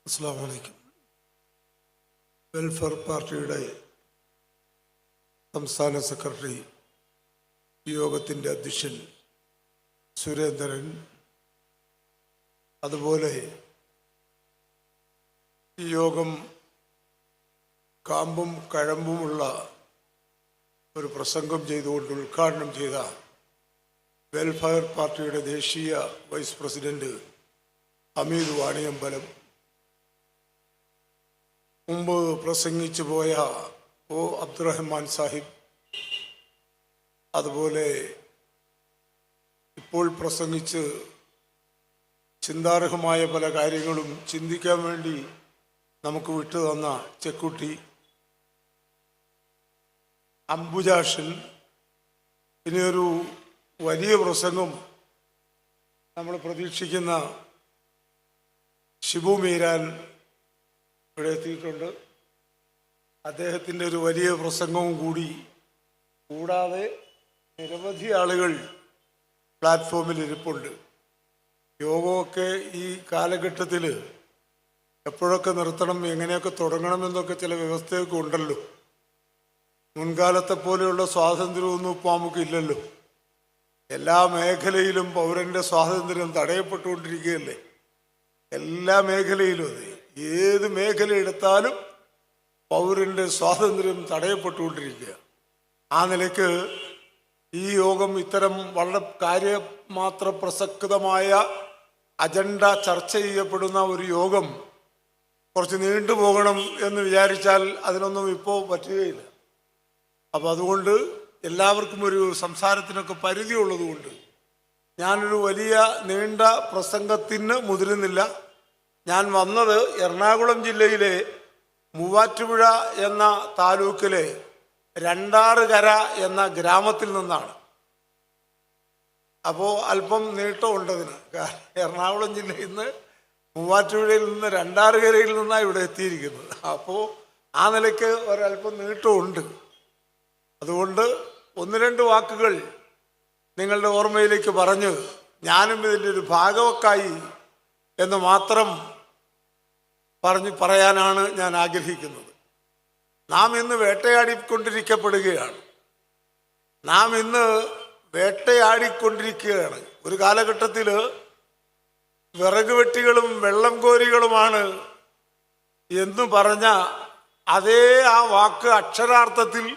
അസ്സലാമു അലൈക്കും. വെൽഫെയർ പാർട്ടിയുടെ സംസ്ഥാന സെക്രട്ടറി, യോഗത്തിൻ്റെ അധ്യക്ഷൻ സുരേന്ദ്രൻ, അതുപോലെ ഈ യോഗം കാമ്പും കഴമ്പുമുള്ള ഒരു പ്രസംഗം ചെയ്തുകൊണ്ട് ഉദ്ഘാടനം ചെയ്ത വെൽഫെയർ പാർട്ടിയുടെ ദേശീയ വൈസ് പ്രസിഡന്റ് ഹമീദ് വാണിയമ്പലം, മുമ്പ് പ്രസംഗിച്ചു പോയ ഒ അബ്ദുറഹ്മാൻ സാഹിബ്, അതുപോലെ ഇപ്പോൾ പ്രസംഗിച്ച് ചിന്താർഹമായ പല കാര്യങ്ങളും ചിന്തിക്കാൻ വേണ്ടി നമുക്ക് വിട്ടു തന്ന ചെക്കുട്ടി, അംബുജാഷൻ, ഇനിയൊരു വലിയ പ്രസംഗം നമ്മൾ പ്രതീക്ഷിക്കുന്ന ഷിബു മീരാൻ ഇവിടെ എത്തിയിട്ടുണ്ട്. അദ്ദേഹത്തിൻ്റെ ഒരു വലിയ പ്രസംഗവും കൂടാതെ നിരവധി ആളുകൾ പ്ലാറ്റ്ഫോമിൽ ഇരിപ്പുണ്ട്. യോഗമൊക്കെ ഈ കാലഘട്ടത്തിൽ എപ്പോഴൊക്കെ നിർത്തണം, എങ്ങനെയൊക്കെ തുടങ്ങണമെന്നൊക്കെ ചില വ്യവസ്ഥയൊക്കെ ഉണ്ടല്ലോ. മുൻകാലത്തെ പോലെയുള്ള സ്വാതന്ത്ര്യമൊന്നും ഇപ്പോൾ നമുക്കില്ലല്ലോ. എല്ലാ മേഖലയിലും പൗരൻ്റെ സ്വാതന്ത്ര്യം തടയപ്പെട്ടുകൊണ്ടിരിക്കുകയല്ലേ. എല്ലാ മേഖലയിലും അതെ, ഏത് മേഖല എടുത്താലും പൗരൻ്റെ സ്വാതന്ത്ര്യം തടയപ്പെട്ടുകൊണ്ടിരിക്കുക. ആ നിലയ്ക്ക് ഈ യോഗം ഇത്തരം വളരെ കാര്യമാത്ര പ്രസക്തമായ അജണ്ട ചർച്ച ചെയ്യപ്പെടുന്ന ഒരു യോഗം കുറച്ച് നീണ്ടുപോകണം എന്ന് വിചാരിച്ചാൽ അതിനൊന്നും ഇപ്പോൾ പറ്റുകയില്ല. അപ്പം അതുകൊണ്ട് എല്ലാവർക്കും ഒരു സംസാരത്തിനൊക്കെ പരിധി ഉള്ളതുകൊണ്ട് ഞാനൊരു വലിയ നീണ്ട പ്രസംഗത്തിന് മുതിരുന്നില്ല. ഞാൻ വന്നത് എറണാകുളം ജില്ലയിലെ മൂവാറ്റുപുഴ എന്ന താലൂക്കിലെ രണ്ടാറുകര എന്ന ഗ്രാമത്തിൽ നിന്നാണ്. അപ്പോൾ അല്പം നീട്ടമുണ്ടതിന്. എറണാകുളം ജില്ലയിൽ നിന്ന് മൂവാറ്റുപുഴയിൽ നിന്ന് രണ്ടാറുകരയിൽ നിന്നാണ് ഇവിടെ എത്തിയിരിക്കുന്നത്. അപ്പോൾ ആ നിലയ്ക്ക് ഒരല്പം നീട്ടമുണ്ട്. അതുകൊണ്ട് ഒന്ന് രണ്ട് വാക്കുകൾ നിങ്ങളുടെ ഓർമ്മയിലേക്ക് പറഞ്ഞ് ഞാനും ഇതിൻ്റെ ഒരു ഭാഗവക്കായി എന്ന് മാത്രം പറയാനാണ് ഞാൻ ആഗ്രഹിക്കുന്നത്. നാം ഇന്ന് വേട്ടയാടിക്കൊണ്ടിരിക്കപ്പെടുകയാണ്. ഒരു കാലഘട്ടത്തിൽ വിറക് വെട്ടികളും വെള്ളം കോരികളുമാണ് എന്ന് പറഞ്ഞ അതേ ആ വാക്ക് അക്ഷരാർത്ഥത്തിൽ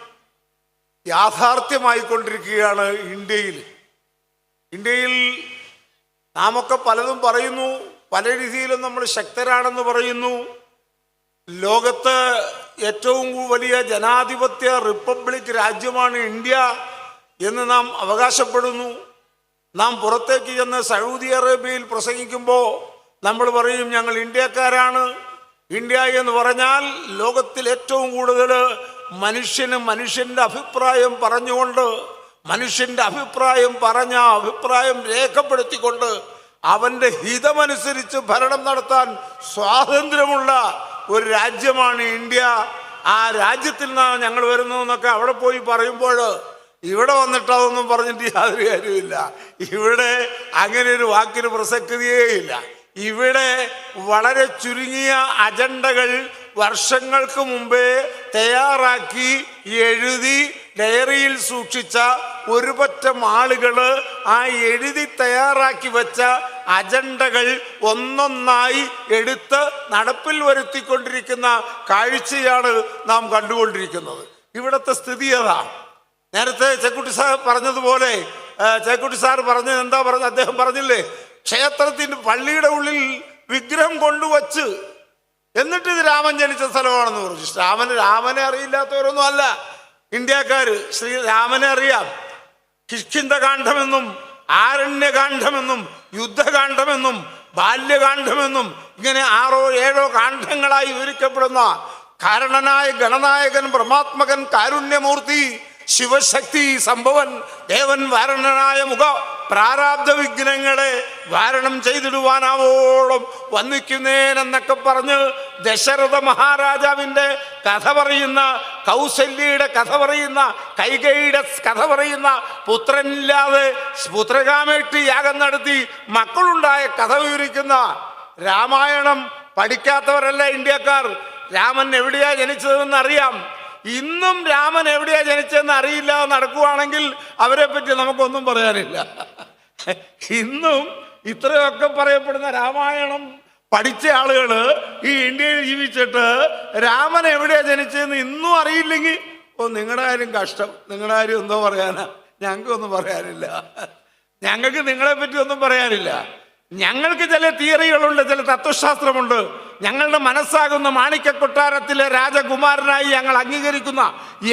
യാഥാർത്ഥ്യമായിക്കൊണ്ടിരിക്കുകയാണ് ഇന്ത്യയിൽ നാമൊക്കെ പലതും പറയുന്നു, പല രീതിയിലും നമ്മൾ ശക്തരാണെന്ന് പറയുന്നു. ലോകത്ത് ഏറ്റവും വലിയ ജനാധിപത്യ റിപ്പബ്ലിക് രാജ്യമാണ് ഇന്ത്യ എന്ന് നാം അവകാശപ്പെടുന്നു. നാം പുറത്തേക്ക് ചെന്ന് സൗദി അറേബ്യയിൽ പ്രസംഗിക്കുമ്പോൾ നമ്മൾ പറയും ഞങ്ങൾ ഇന്ത്യക്കാരാണ്. ഇന്ത്യ എന്ന് പറഞ്ഞാൽ ലോകത്തിൽ ഏറ്റവും കൂടുതൽ മനുഷ്യൻ്റെ അഭിപ്രായം പറഞ്ഞുകൊണ്ട്, മനുഷ്യൻ്റെ അഭിപ്രായം രേഖപ്പെടുത്തിക്കൊണ്ട് അവൻ്റെ ഹിതമനുസരിച്ച് ഭരണം നടത്താൻ സ്വാതന്ത്ര്യമുള്ള ഒരു രാജ്യമാണ് ഇന്ത്യ. ആ രാജ്യത്തിൽ നിന്നാണ് ഞങ്ങൾ വരുന്നതെന്നൊക്കെ അവിടെ പോയി പറയുമ്പോൾ ഇവിടെ വന്നിട്ട് അതൊന്നും പറഞ്ഞിട്ട് യാതൊരു കാര്യമില്ല. ഇവിടെ അങ്ങനെ ഒരു വാക്കിന് പ്രസക്തിയേ ഇല്ല. ഇവിടെ വളരെ ചുരുങ്ങിയ അജണ്ടകൾ വർഷങ്ങൾക്ക് മുമ്പേ തയ്യാറാക്കി എഴുതി ഡയറിയിൽ സൂക്ഷിച്ച ഒരു പറ്റം ആളുകൾ ആ എഴുതി തയ്യാറാക്കി വെച്ച അജണ്ടകൾ ഒന്നൊന്നായി എടുത്ത് നടപ്പിൽ വരുത്തിക്കൊണ്ടിരിക്കുന്ന കാഴ്ചയാണ് നാം കണ്ടുകൊണ്ടിരിക്കുന്നത്. ഇവിടുത്തെ സ്ഥിതി അതാ. നേരത്തെ ചെക്കുട്ടി സാർ പറഞ്ഞതുപോലെ, അദ്ദേഹം പറഞ്ഞില്ലേ, ക്ഷേത്രത്തിൻ്റെ പള്ളിയുടെ ഉള്ളിൽ വിഗ്രഹം കൊണ്ടുവച്ച് എന്നിട്ട് ഇത് രാമൻ ജനിച്ച സ്ഥലമാണെന്ന് പറഞ്ഞു. രാമനെ അറിയില്ലാത്തവരൊന്നും അല്ല ഇന്ത്യക്കാർ. ശ്രീരാമനെ അറിയാം. കിഷ്കിന്ധകാന്ഡമെന്നും ആരണ്യകാന്ഡമെന്നും യുദ്ധകാന്ഡമെന്നും ബാല്യകാന്ഡമെന്നും ഇങ്ങനെ 6 or 7 കാണ്ഡങ്ങളായി വിവരിക്കപ്പെടുന്ന കാരണനായ ഗണനായകൻ ബ്രഹ്മാത്മകൻ കാരുണ്യമൂർത്തി ശിവശക്തി സംഭവൻ ദേവൻ വാരണനായ മുഖ പ്രാരാബ്ധ വിഘ്നങ്ങളെ വാരണം ചെയ്തിടുവാനാവോളം വന്നിക്കുന്നേനെന്നൊക്കെ പറഞ്ഞ് ദശരഥ മഹാരാജാവിൻ്റെ കഥ പറയുന്ന, കൗസല്യയുടെ കഥ പറയുന്ന, കൈകേയിയുടെ കഥ പറയുന്ന, പുത്രനില്ലാതെ പുത്രകാമേഷ്ടി യാഗം നടത്തി മക്കളുണ്ടായ കഥ വിവരിക്കുന്ന രാമായണം പഠിക്കാത്തവരല്ല ഇന്ത്യക്കാർ. രാമൻ എവിടെയാ ജനിച്ചതെന്ന് അറിയാം. ഇന്നും രാമൻ എവിടെയാ ജനിച്ചതെന്ന് അറിയില്ല നടക്കുവാണെങ്കിൽ അവരെ പറ്റി നമുക്കൊന്നും പറയാനില്ല. ഇന്നും ഇത്രയൊക്കെ പറയപ്പെടുന്ന രാമായണം പഠിച്ച ആളുകൾ ഈ ഇന്ത്യയിൽ ജീവിച്ചിട്ട് രാമൻ എവിടെയാ ജനിച്ചതെന്ന് ഇന്നും അറിയില്ലെങ്കിൽ നിങ്ങളുടെ കാര്യം കഷ്ടം. നിങ്ങളുടെ കാര്യം എന്തോ പറയാനാ? ഞങ്ങൾക്കൊന്നും പറയാനില്ല. ഞങ്ങൾക്ക് നിങ്ങളെ പറ്റി ഒന്നും പറയാനില്ല. ഞങ്ങൾക്ക് ചില തിയറികളുണ്ട്, ചില തത്വശാസ്ത്രമുണ്ട്. ഞങ്ങളുടെ മനസ്സാകുന്ന മാണിക്യ കൊട്ടാരത്തിലെ രാജകുമാരനായി ഞങ്ങൾ അംഗീകരിക്കുന്ന,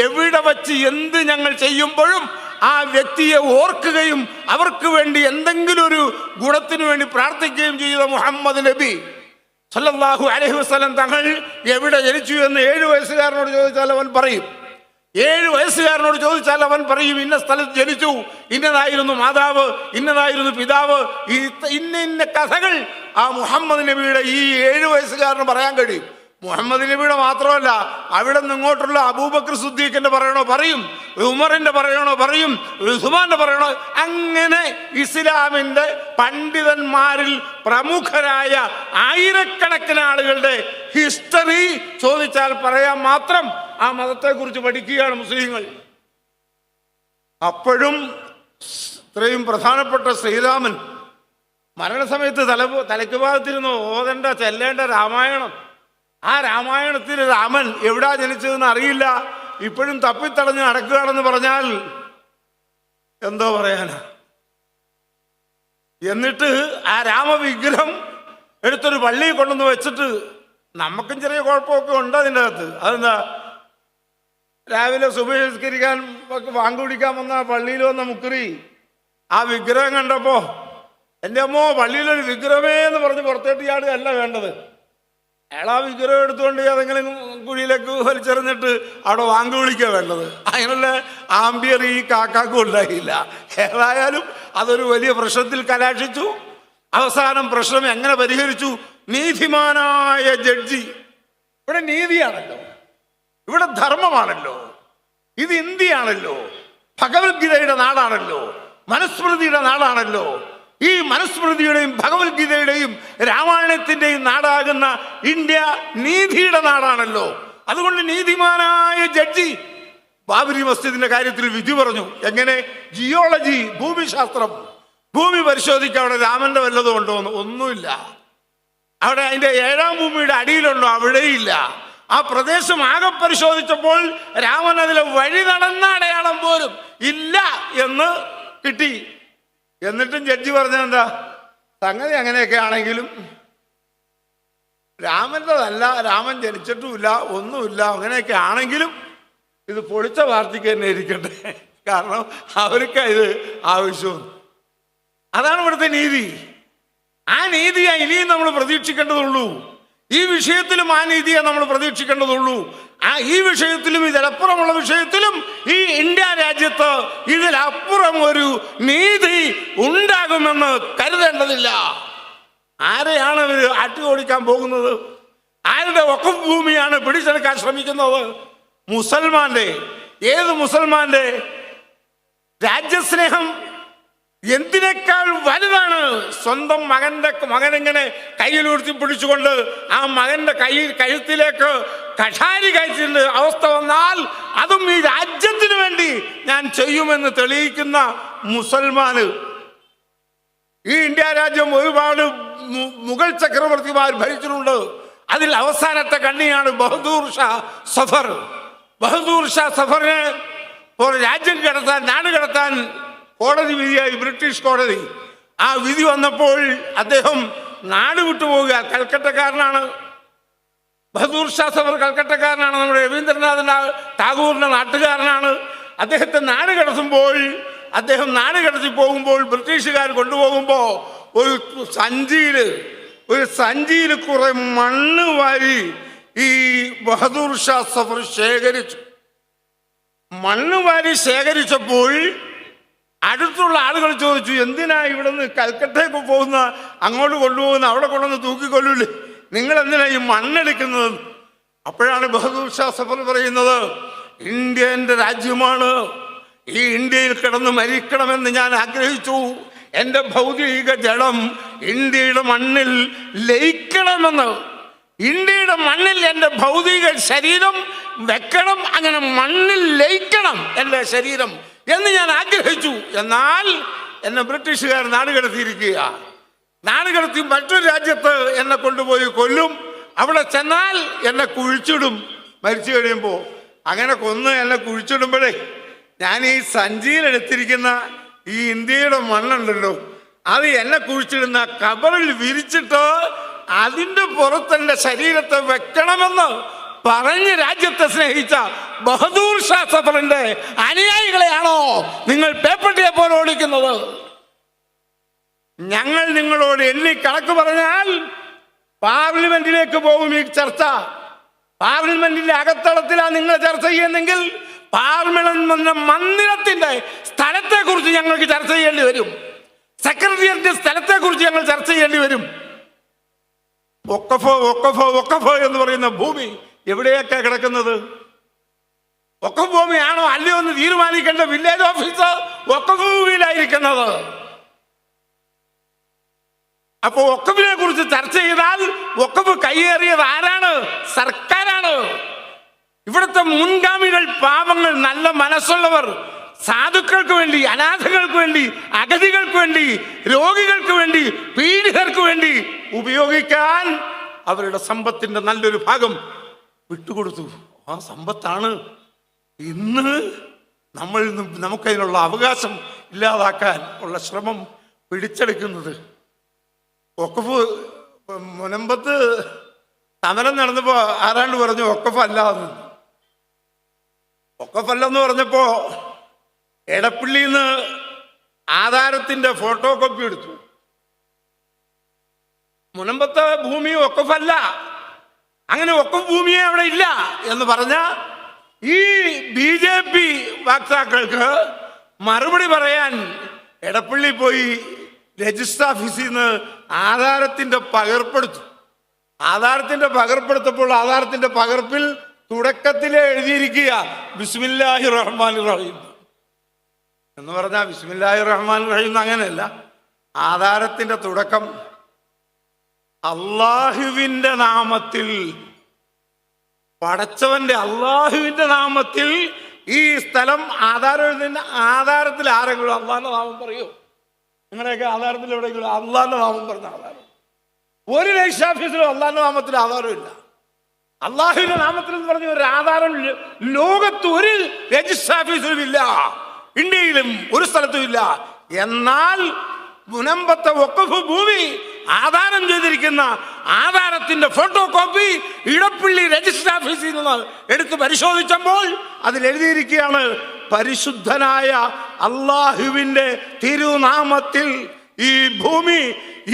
എവിടെ വച്ച് എന്ത് ഞങ്ങൾ ചെയ്യുമ്പോഴും ആ വ്യക്തിയെ ഓർക്കുകയും അവർക്ക് വേണ്ടി എന്തെങ്കിലും ഒരു ഗുണത്തിന് വേണ്ടി പ്രാർത്ഥിക്കുകയും ചെയ്ത മുഹമ്മദ് നബി സല്ലല്ലാഹു അലൈഹി വസല്ലം തങ്ങൾ എവിടെ ജനിച്ചു എന്ന് 7 വയസ്സുകാരനോട് ചോദിച്ചാൽ അവൻ പറയും. 7 വയസ്സുകാരനോട് ചോദിച്ചാൽ അവൻ പറയും, ഇന്ന സ്ഥലത്ത് ജനിച്ചു, ഇന്നതായിരുന്നു മാതാവ്, ഇന്നതായിരുന്നു പിതാവ്. ഇന്ന കഥകൾ ആ മുഹമ്മദ് നബിയുടെ ഈ 7 വയസ്സുകാരന് പറയാൻ കഴിയും. മുഹമ്മദ് നബിയുടെ മാത്രമല്ല, അവിടെ നിന്ന് ഇങ്ങോട്ടുള്ള അബൂബക്കർ സിദ്ദീഖിന്റെ പറയണോ പറയും, ഉമറിന്റെ പറയണോ പറയും, ഉസ്മാന്റെ പറയണോ. അങ്ങനെ ഇസ്ലാമിന്റെ പണ്ഡിതന്മാരിൽ പ്രമുഖരായ ആയിരക്കണക്കിന് ആളുകളുടെ ഹിസ്റ്ററി ചോദിച്ചാൽ പറയാൻ മാത്രം ആ മതത്തെക്കുറിച്ച് പഠിക്കുകയാണ് മുസ്ലിങ്ങൾ. അപ്പോഴും ഇത്രയും പ്രധാനപ്പെട്ട ശ്രീരാമൻ മരണസമയത്ത് തലയ്ക്ക് ഭാഗത്തിരുന്ന് ഓതേണ്ട ചെല്ലേണ്ട രാമായണം, ആ രാമായണത്തിൽ രാമൻ എവിടാ ജനിച്ചതെന്ന് അറിയില്ല, ഇപ്പോഴും തപ്പിത്തടഞ്ഞ് നടക്കുകയാണെന്ന് പറഞ്ഞാൽ എന്തോ പറയാനാ? എന്നിട്ട് ആ രാമവിഗ്രഹം എടുത്തൊരു പള്ളിയിൽ കൊണ്ടുവന്ന് വെച്ചിട്ട്, നമുക്കും ചെറിയ കുഴപ്പമൊക്കെ ഉണ്ട് അതിൻ്റെ അകത്ത്. അതെന്താ? രാവിലെ സുബഹിസ്കരിക്കാൻ വാങ്ക് പിടിക്കാൻ വന്ന പള്ളിയിൽ വന്ന മുക്കറി ആ വിഗ്രഹം കണ്ടപ്പോ, എൻ്റെ അമ്മോ പള്ളിയിലൊരു വിഗ്രഹമേ എന്ന് പറഞ്ഞ് പുറത്തേട്ട് ചാടുകയല്ല വേണ്ടത്. അയാൾ ആ വിഗ്രഹം എടുത്തുകൊണ്ട് ഏതെങ്കിലും കുഴിയിലേക്ക് വലിച്ചെറിഞ്ഞിട്ട് അവിടെ വാങ്ക് വിളിക്കുക വേണ്ടത്. അതിനുള്ള ആംബിയർ ഈ കാക്കാക്കും ഉണ്ടായില്ല. ഏതായാലും അതൊരു വലിയ പ്രശ്നത്തിൽ കലാശിച്ചു. അവസാനം പ്രശ്നം എങ്ങനെ പരിഹരിച്ചു? നീതിമാനായ ജഡ്ജി. ഇവിടെ നീതിയാണല്ലോ, ഇവിടെ ധർമ്മമാണല്ലോ, ഇത് ഇന്ത്യയാണല്ലോ, ഭഗവത്ഗീതയുടെ നാടാണല്ലോ, മനുസ്മൃതിയുടെ നാടാണല്ലോ. ഈ മനുസ്മൃതിയുടെയും ഭഗവത്ഗീതയുടെയും രാമായണത്തിന്റെയും നാടാകുന്ന ഇന്ത്യ നീതിയുടെ നാടാണല്ലോ. അതുകൊണ്ട് നീതിമാനായ ജഡ്ജി ബാബരി മസ്ജിദിന്റെ കാര്യത്തിൽ വിധി പറഞ്ഞു. എങ്ങനെ? ജിയോളജി, ഭൂമിശാസ്ത്രം, ഭൂമി പരിശോധിക്കുക. അവിടെ രാമന്റെ വല്ലതും ഉണ്ടോ എന്ന്? ഒന്നുമില്ല. അവിടെ അതിന്റെ 7ാം ഭൂമിയുടെ അടിയിലുണ്ടോ? അവിടെയില്ല. ആ പ്രദേശം ആകെ പരിശോധിച്ചപ്പോൾ രാമൻ അതിലെ വഴി നടന്ന അടയാളം പോലും ഇല്ല എന്ന് കിട്ടി. എന്നിട്ടും ജഡ്ജി പറഞ്ഞെന്താ? സംഗതി അങ്ങനെയൊക്കെ ആണെങ്കിലും രാമൻ്റെതല്ല, രാമൻ ജനിച്ചിട്ടുമില്ല, ഒന്നുമില്ല. അങ്ങനെയൊക്കെ ആണെങ്കിലും ഇത് പൊളിച്ച പാർട്ടിക്ക് തന്നെ ഇരിക്കട്ടെ, കാരണം അവർക്ക് ഇത് ആവശ്യവും. അതാണ് ഇവിടുത്തെ നീതി. ആ നീതിയാ ഇനിയും നമ്മൾ പ്രതീക്ഷിക്കേണ്ടതുള്ളൂ. ഈ വിഷയത്തിലും ആ നീതിയെ നമ്മൾ പ്രതീക്ഷിക്കേണ്ടതുള്ളൂ. ഈ വിഷയത്തിലും ഇതിലപ്പുറമുള്ള വിഷയത്തിലും ഈ ഇന്ത്യ രാജ്യത്ത് ഇതിലപ്പുറം ഒരു നീതി ഉണ്ടാകുമെന്ന് കരുതേണ്ടതില്ല. ആരെയാണ് ഇവർ ആട്ടിയോടിക്കാൻ പോകുന്നത്? ആരുടെ വഖഫ് ഭൂമിയാണ് പിടിച്ചെടുക്കാൻ ശ്രമിക്കുന്നത്? മുസൽമാന്റെ. ഏത് മുസൽമാന്റെ? രാജ്യസ്നേഹം എന്തിനേക്കാൾ വലുതാണ്? സ്വന്തം മകനെങ്ങനെ കയ്യിലുയർത്തി പിടിച്ചുകൊണ്ട് ആ മകന്റെ കഴുത്തിലേക്ക് കഠാരി കഴിച്ചിട്ട് അവസ്ഥ വന്നാൽ അതും ഈ രാജ്യത്തിന് വേണ്ടി ഞാൻ ചെയ്യുമെന്ന് തെളിയിക്കുന്ന മുസൽമാന്. ഈ ഇന്ത്യ രാജ്യം ഒരുപാട് മുഗൾ ചക്രവർത്തിമാർ ഭരിച്ചിട്ടുണ്ട്. അതിൽ അവസാനത്തെ കണ്ണിയാണ് ബഹദൂർ ഷാ സഫർ. ബഹദൂർ ഷാ സഫറിനെ രാജ്യം കടത്താൻ, നാട് കടത്താൻ കോടതി വിധിയായി, ബ്രിട്ടീഷ് കോടതി. ആ വിധി വന്നപ്പോൾ അദ്ദേഹം നാട് വിട്ടുപോവുക. കൽക്കട്ടക്കാരനാണ് ബഹദൂർ ഷാ സഫർ, കൽക്കട്ടക്കാരനാണ്. നമ്മുടെ രവീന്ദ്രനാഥ് ടാഗോറിന്റെ നാട്ടുകാരനാണ്. അദ്ദേഹത്തെ നാട് കടത്തുമ്പോൾ, അദ്ദേഹം നാട് കടത്തി പോകുമ്പോൾ ബ്രിട്ടീഷുകാർ കൊണ്ടുപോകുമ്പോൾ ഒരു സഞ്ചിയിൽ കുറെ മണ്ണ് വാരി ഈ ബഹദൂർ ഷാ സഫർ ശേഖരിച്ചു. മണ്ണ് വാരി ശേഖരിച്ചപ്പോൾ അടുത്തുള്ള ആളുകൾ ചോദിച്ചു, എന്തിനാ ഇവിടെ നിന്ന് കൽക്കട്ടയ്ക്ക് പോകുന്ന, അങ്ങോട്ട് കൊണ്ടുപോകുന്ന, അവിടെ കൊണ്ടുവന്ന് തൂക്കിക്കൊല്ലൂല്ലേ, നിങ്ങൾ എന്തിനാ ഈ മണ്ണെടുക്കുന്നത്? അപ്പോഴാണ് ബഹദൂർ ഷാ സഫർ പറയുന്നത്, ഇന്ത്യ എൻ്റെ രാജ്യമാണ്, ഈ ഇന്ത്യയിൽ കിടന്ന് മരിക്കണമെന്ന് ഞാൻ ആഗ്രഹിച്ചു. എൻ്റെ ഭൗതിക ജഡം ഇന്ത്യയുടെ മണ്ണിൽ ലയിക്കണമെന്ന്. ഇന്ത്യയുടെ മണ്ണിൽ എൻ്റെ ഭൗതിക ശരീരം വെക്കണം, അങ്ങനെ മണ്ണിൽ ലയിക്കണം എൻ്റെ ശരീരം എന്ന് ഞാൻ ആഗ്രഹിച്ചു. എന്നാൽ എന്നെ ബ്രിട്ടീഷുകാർ നാടുകടത്തിയിരിക്കുക. നാടുകടത്തി മറ്റൊരു രാജ്യത്ത് എന്നെ കൊണ്ടുപോയി കൊല്ലും. അവിടെ ചെന്നാൽ എന്നെ കുഴിച്ചിടും. മരിച്ചു കഴിയുമ്പോൾ അങ്ങനെ കൊന്ന് എന്നെ കുഴിച്ചിടുമ്പോഴേ ഞാൻ ഈ സഞ്ചിയിലെടുത്തിരിക്കുന്ന ഈ ഇന്ത്യയുടെ മണ്ണുണ്ടല്ലോ, അത് എന്നെ കുഴിച്ചിടുന്ന കബറിൽ വിരിച്ചിട്ട് അതിൻ്റെ പുറത്തെൻ്റെ ശരീരത്തെ വെക്കണമെന്ന് പറഞ്ഞ് രാജ്യത്തെ സ്നേഹിച്ച ബഹദൂർ ഷാ സഫറിന്റെ അനുയായികളെയാണോ നിങ്ങൾ പേപ്പട്ടിയെ പോലെ ഓടിക്കുന്നത്? ഞങ്ങൾ നിങ്ങളോട് എണ്ണി കണക്ക് പറഞ്ഞാൽ പാർലമെന്റിലേക്ക് പോകും ഈ ചർച്ച. പാർലമെന്റിന്റെ അകത്തളത്തിലാണ് നിങ്ങൾ ചർച്ച ചെയ്യുന്നെങ്കിൽ പാർലമെന്റ് മന്ദിരത്തിന്റെ സ്ഥലത്തെ കുറിച്ച് ഞങ്ങൾക്ക് ചർച്ച ചെയ്യേണ്ടി വരും. സെക്രട്ടേറിയറ്റിന്റെ സ്ഥലത്തെ കുറിച്ച് ഞങ്ങൾ ചർച്ച ചെയ്യേണ്ടി വരും. ഒക്കഫോ എന്ന് പറയുന്ന ഭൂമി എവിടെയൊക്കെ കിടക്കുന്നത്? ഒക്കഫ് ഭൂമിയാണോ അല്ലയോ എന്ന് തീരുമാനിക്കേണ്ട വില്ലേജ് ഓഫീസർ ഒക്കഫ് ഭൂമിയിലായിരിക്കുന്നത്. അപ്പോ ഒക്കഫിനെ കുറിച്ച് ചർച്ച ചെയ്താൽ ഒക്കഫ് കൈയേറിയത് ആരാണ്? സർക്കാരാണ്. ഇവിടുത്തെ മുൻഗാമികൾ പാവങ്ങൾ, നല്ല മനസ്സുള്ളവർ, സാധുക്കൾക്ക് വേണ്ടി, അനാഥകൾക്ക് വേണ്ടി, അഗതികൾക്ക് വേണ്ടി, രോഗികൾക്ക് വേണ്ടി, പീഡിതർക്ക് വേണ്ടി ഉപയോഗിക്കാൻ അവരുടെ സമ്പത്തിന്റെ നല്ലൊരു ഭാഗം വിട്ടുകൊടുത്തു. ആ സമ്പത്താണ് ഇന്ന് നമുക്കതിനുള്ള അവകാശം ഇല്ലാതാക്കാൻ ഉള്ള ശ്രമം പിടിച്ചെടുക്കുന്നത്. ഒക്കഫ് മുനമ്പത്ത് സമരം നടന്നപ്പോ ആരാണ്ട് പറഞ്ഞു ഒക്കഫല്ലാന്ന്. ഒക്കഫല്ലെന്ന് പറഞ്ഞപ്പോ എടപ്പള്ളിയിൽ നിന്ന് ആധാരത്തിന്റെ ഫോട്ടോ കോപ്പി എടുത്തു. മുനമ്പത്തെ ഭൂമി ഒക്കഫല്ല, അങ്ങനെ ഒക്കഫ് ഭൂമിയെ അവിടെ ഇല്ല എന്ന് പറഞ്ഞ ഈ BJP വക്താക്കൾക്ക് മറുപടി പറയാൻ എടപ്പള്ളി പോയി രജിസ്റ്റർ ഓഫീസിൽ നിന്ന് ആധാരത്തിന്റെ പകർപ്പെടുത്തു. ആധാരത്തിന്റെ പകർപ്പെടുത്തപ്പോൾ ആധാരത്തിന്റെ പകർപ്പിൽ തുടക്കത്തിലെ എഴുതിയിരിക്കുക ബിസ്മില്ലാഹി റഹ്മാൻ റഹീം എന്ന് പറഞ്ഞാൽ ബിസ്മില്ലാഹി റഹ്മാൻ റഹീം അങ്ങനെയല്ല. ആധാരത്തിന്റെ തുടക്കം അള്ളാഹുവിന്റെ നാമത്തിൽ, പടച്ചവന്റെ അള്ളാഹുവിന്റെ നാമത്തിൽ ഈ സ്ഥലം ആധാരം എഴുതുന്ന ആധാരത്തിൽ ആരെങ്കിലും അള്ളാഹിന്റെ നാമം പറയൂ? നിങ്ങളുടെയൊക്കെ ആധാരത്തിൽ എവിടെയെങ്കിലും അള്ളാഹിന്റെ നാമം പറഞ്ഞ ആധാരം? ഒരു രജിസ്റ്റർ ഓഫീസിലും അള്ളാഹിന്റെ നാമത്തിൽ ആധാരമില്ല. അള്ളാഹുവിന്റെ നാമത്തിൽ എന്ന് പറഞ്ഞ ഒരു ആധാരം ലോകത്ത് ഒരു രജിസ്റ്റർ ഓഫീസിലും ഇല്ല, ഇന്ത്യയിലും ഒരു സ്ഥലത്തും ഇല്ല. എന്നാൽ മുനമ്പത്തെ വഖഫ് ഭൂമി ആധാരം ചെയ്തിരിക്കുന്ന ആധാരത്തിന്റെ ഫോട്ടോ കോപ്പി ഇടപ്പള്ളി രജിസ്റ്റർ ഓഫീസിൽ നിന്ന് എടുത്ത് പരിശോധിച്ചപ്പോൾ അതിൽ എഴുതിയിരിക്കുകയാണ് പരിശുദ്ധനായ അള്ളാഹുവിന്റെ തിരുനാമത്തിൽ ഈ ഭൂമി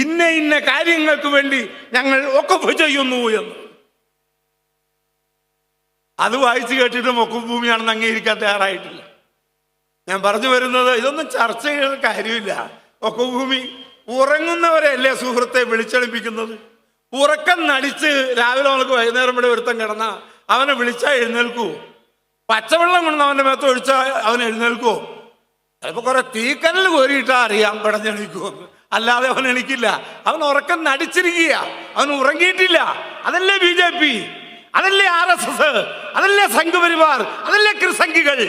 ഇന്ന ഇന്ന കാര്യങ്ങൾക്ക് വേണ്ടി ഞങ്ങൾ വഖഫ് ചെയ്യുന്നു എന്ന്. അത് വായിച്ചു കേട്ടിട്ട് വഖഫ് ഭൂമിയാണെന്ന് അംഗീകരിക്കാൻ തയ്യാറായിട്ടില്ല. ഞാൻ പറഞ്ഞു വരുന്നത് ഇതൊന്നും ചർച്ച ചെയ്യുന്ന കാര്യമില്ല. വഖഫ് ഭൂമി ഉറങ്ങുന്നവരെയല്ലേ സുഹൃത്തെ വിളിച്ചെടുപ്പിക്കുന്നത്? ഉറക്കം നടിച്ച് രാവിലെ നമുക്ക് വൈകുന്നേരം വരെ ഒരുത്തം കിടന്ന അവനെ വിളിച്ചാൽ എഴുന്നേൽക്കൂ? പച്ചവെള്ളം കൊണ്ട് അവൻ്റെ മേത്ത് ഒഴിച്ചാൽ അവൻ എഴുന്നേൽക്കുമോ? ചിലപ്പോൾ കുറെ തീക്കനൽ കോരിയിട്ടാ അറിയാം പിടഞ്ഞെണീക്കുമെന്ന്, അല്ലാതെ അവൻ എണീക്കില്ല. അവൻ ഉറക്കം നടിച്ചിരിക്കുക, അവൻ ഉറങ്ങിയിട്ടില്ല. അതല്ലേ BJP, അതല്ലേ RSS, അതല്ലേ സംഘപരിവാർ, അതല്ലേ ക്രിസംഖികൾ.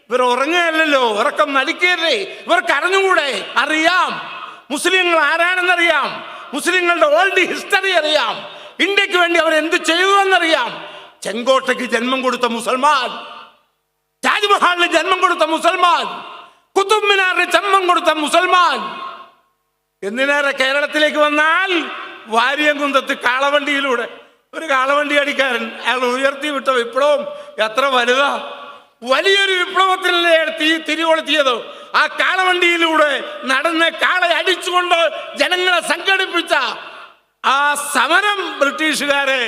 ഇവർ ഉറങ്ങുകയല്ലോ, ഉറക്കം നടിക്കുകയല്ലേ. ഇവർക്ക് അറിഞ്ഞുകൂടെ? അറിയാം. മുസ്ലിങ്ങൾ ആരാണെന്നറിയാം, മുസ്ലിങ്ങളുടെ ഓൾഡ് ഹിസ്റ്ററി അറിയാം, ഇന്ത്യക്ക് വേണ്ടി അവർ എന്ത് ചെയ്തു എന്നറിയാം. ചെങ്കോട്ടയ്ക്ക് ജന്മം കൊടുത്ത മുസൽമാൻ, താജ്മഹലിന് ജന്മം കൊടുത്ത മുസൽമാൻ, കുത്തുബ് മിനാറിന് ജന്മം കൊടുത്ത മുസൽമാൻ. എന്തിനേറെ കേരളത്തിലേക്ക് വന്നാൽ വാര്യംകുന്തത്ത് കാളവണ്ടിയിലൂടെ ഒരു കാളവണ്ടി അടിക്കാരൻ അയാൾ ഉയർത്തി വിട്ട വിപ്ലവം എത്ര വലുതാ! വലിയൊരു വിപ്ലവത്തിലല്ലേ തിരികൊളുത്തിയത്. ആ കാളവണ്ടിയിലൂടെ നടന്ന് കാളെ അടിച്ചുകൊണ്ട് ജനങ്ങളെ സംഘടിപ്പിച്ച ആ സമരം ബ്രിട്ടീഷുകാരെ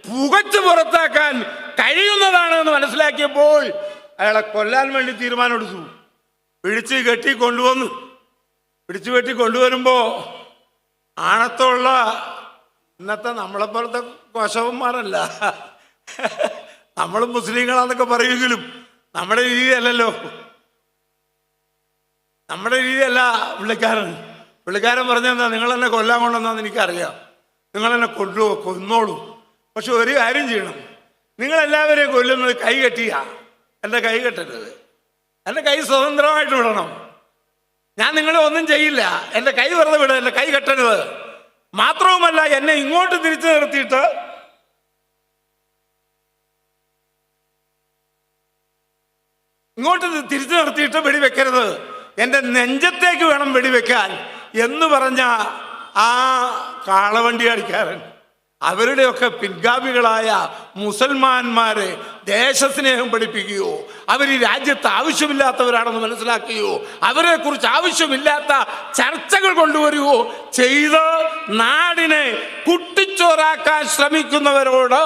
പുകച്ചു പുറത്താക്കാൻ കഴിയുന്നതാണ് എന്ന് മനസ്സിലാക്കിയപ്പോൾ അയാളെ കൊല്ലാൻ വേണ്ടി തീരുമാനമെടുത്തു. പിടിച്ചു കെട്ടി കൊണ്ടുവരുമ്പോ ആണത്തുള്ള ഇന്നത്തെ നമ്മളെപ്പോലത്തെ കോശവന്മാരല്ല, നമ്മൾ മുസ്ലിങ്ങളാന്നൊക്കെ പറയുമെങ്കിലും നമ്മുടെ രീതിയല്ലല്ലോ. നമ്മുടെ രീതിയല്ല പുള്ളിക്കാരൻ പറഞ്ഞെന്താ, നിങ്ങൾ എന്നെ കൊല്ലാൻ കൊണ്ടെന്നാന്ന് എനിക്കറിയാം, നിങ്ങൾ എന്നെ കൊന്നോളൂ, പക്ഷെ ഒരു കാര്യം ചെയ്യണം, നിങ്ങളെല്ലാവരെയും കൊല്ലുന്നത് കൈ കെട്ടിയാ. എൻ്റെ കൈ കെട്ടരുത്, എൻ്റെ കൈ സ്വതന്ത്രമായിട്ട് വിടണം. ഞാൻ നിങ്ങളെ ഒന്നും ചെയ്യില്ല, എൻ്റെ കൈ വെറുതെ വിടുക, എൻ്റെ കൈ കെട്ടരുത്. മാത്രവുമല്ല, എന്നെ ഇങ്ങോട്ട് തിരിച്ചു നിർത്തിയിട്ട് വെടിവെക്കരുത്, എൻ്റെ നെഞ്ചത്തേക്ക് വേണം വെടിവെക്കാൻ എന്ന് പറഞ്ഞ ആ കാളവണ്ടി അടിക്കാരൻ അവരുടെയൊക്കെ പിൻഗാമികളായ മുസൽമാന്മാരെ ദേശസ്നേഹം പഠിപ്പിക്കുകയോ അവർ ഈ രാജ്യത്ത് ആവശ്യമില്ലാത്തവരാണെന്ന് മനസ്സിലാക്കുകയോ അവരെ കുറിച്ച് ആവശ്യമില്ലാത്ത ചർച്ചകൾ കൊണ്ടുവരികയോ ചെയ്ത് നാടിനെ കുട്ടിച്ചോറാക്കാൻ ശ്രമിക്കുന്നവരോട്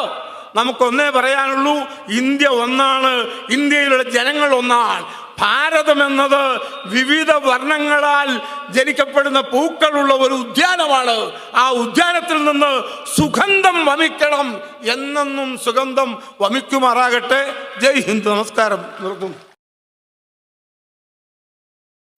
നമുക്കൊന്നേ പറയാനുള്ളൂ, ഇന്ത്യ ഒന്നാണ്, ഇന്ത്യയിലുള്ള ജനങ്ങൾ ഒന്നാണ്. ഭാരതം എന്നത് വിവിധ വർണ്ണങ്ങളാൽ ജനിക്കപ്പെടുന്ന പൂക്കളുള്ള ഒരു ഉദ്യാനമാണ്. ആ ഉദ്യാനത്തിൽ നിന്ന് സുഗന്ധം വമിക്കണം, എന്നെന്നും സുഗന്ധം വമിക്കുമാറാകട്ടെ. ജയ് ഹിന്ദ്. നമസ്കാരം. നിർത്തുന്നു.